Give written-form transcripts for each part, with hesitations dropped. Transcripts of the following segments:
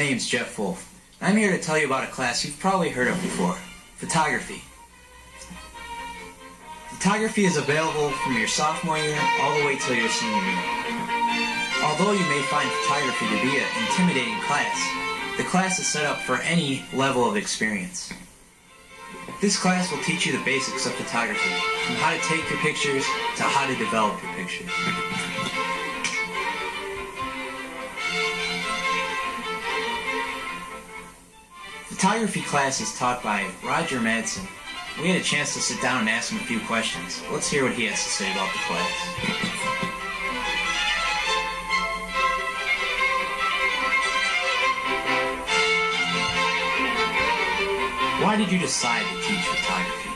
name's Jeff Wolf. I'm here to tell you about a class you've probably heard of before, photography. Photography is available from your sophomore year all the way till your senior year. Although you may find photography to be an intimidating class, the class is set up for any level of experience. This class will teach you the basics of photography, from how to take your pictures to how to develop your pictures. Photography class is taught by Roger Madsen. We had a chance to sit down and ask him a few questions. Let's hear what he has to say about the class. Why did you decide to teach photography?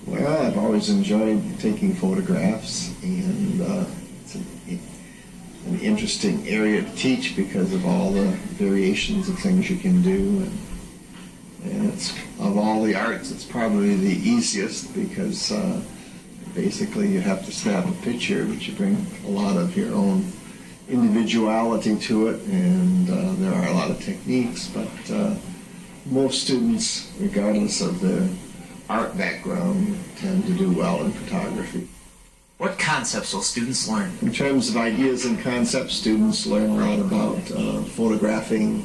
Well, I've always enjoyed taking photographs, and it's an interesting area to teach because of all the variations of things you can do. And it's, of all the arts, it's probably the easiest because basically you have to snap a picture, but you bring a lot of your own individuality to it, and there are a lot of techniques, but most students, regardless of their art background, tend to do well in photography. What concepts will students learn? In terms of ideas and concepts, students learn a lot about photographing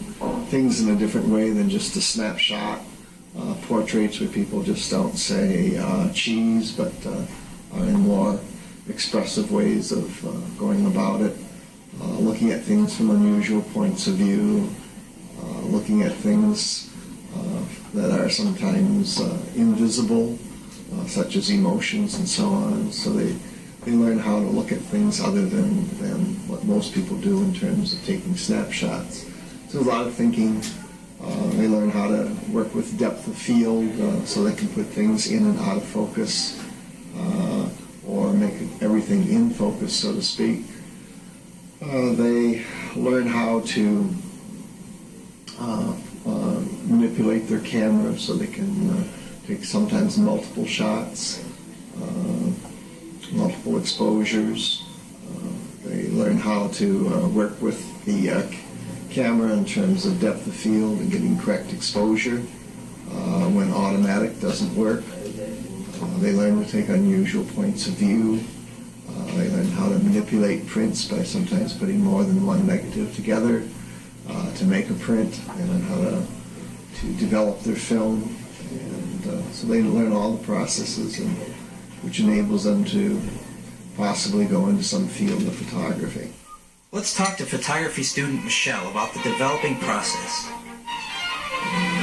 things in a different way than just a snapshot. Portraits where people just don't say cheese, but are in more expressive ways of going about it. Looking at things from unusual points of view, looking at things that are sometimes invisible, such as emotions and so on. So they learn how to look at things other than what most people do in terms of taking snapshots. So a lot of thinking. They learn how to work with depth of field so they can put things in and out of focus or make everything in focus, so to speak. They learn how to manipulate their camera so they can take sometimes multiple shots, multiple exposures. They learn how to work with the camera in terms of depth of field and getting correct exposure when automatic doesn't work. They learn to take unusual points of view. They learn how to manipulate prints by sometimes putting more than one negative together to make a print. They learn how to develop their film, and so they learn all the processes, which enables them to possibly go into some field of photography. Let's talk to photography student Michelle about the developing process.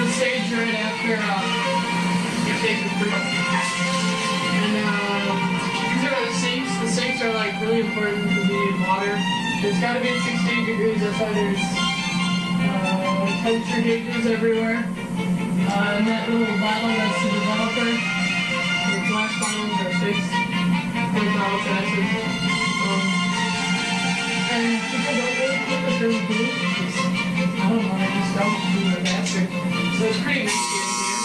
The stage right after you take the print. And these are the sinks. The sinks are like really important because you need water. It's got to be at 68 degrees. That's why there's temperature gauges everywhere. And that little bottle, that's the developer. The glass bottles are fixed. They're bottles of acid. And people don't really put the film blue because, I don't know, they just don't do their bastard. So it's pretty messy in here.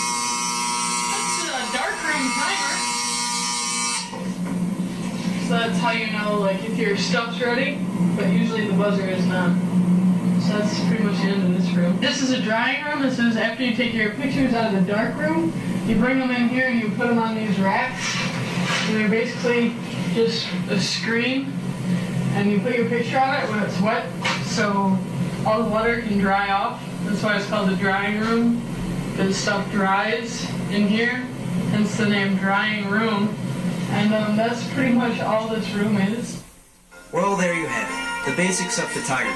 That's a darkroom timer. So that's how you know, like, if your stuff's ready, but usually the buzzer is not. So that's pretty much the end of this room. This is a drying room. This is after you take your pictures out of the dark room, you bring them in here and you put them on these racks. And they're basically just a screen. And you put your picture on it when it's wet, so all the water can dry off. That's why it's called the drying room, because stuff dries in here, hence the name drying room. And that's pretty much all this room is. Well, there you have it, the basics of photography.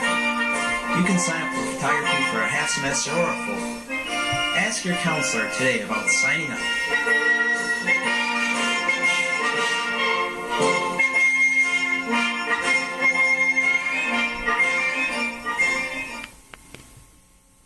You can sign up for photography for a half semester or a full. Ask your counselor today about signing up.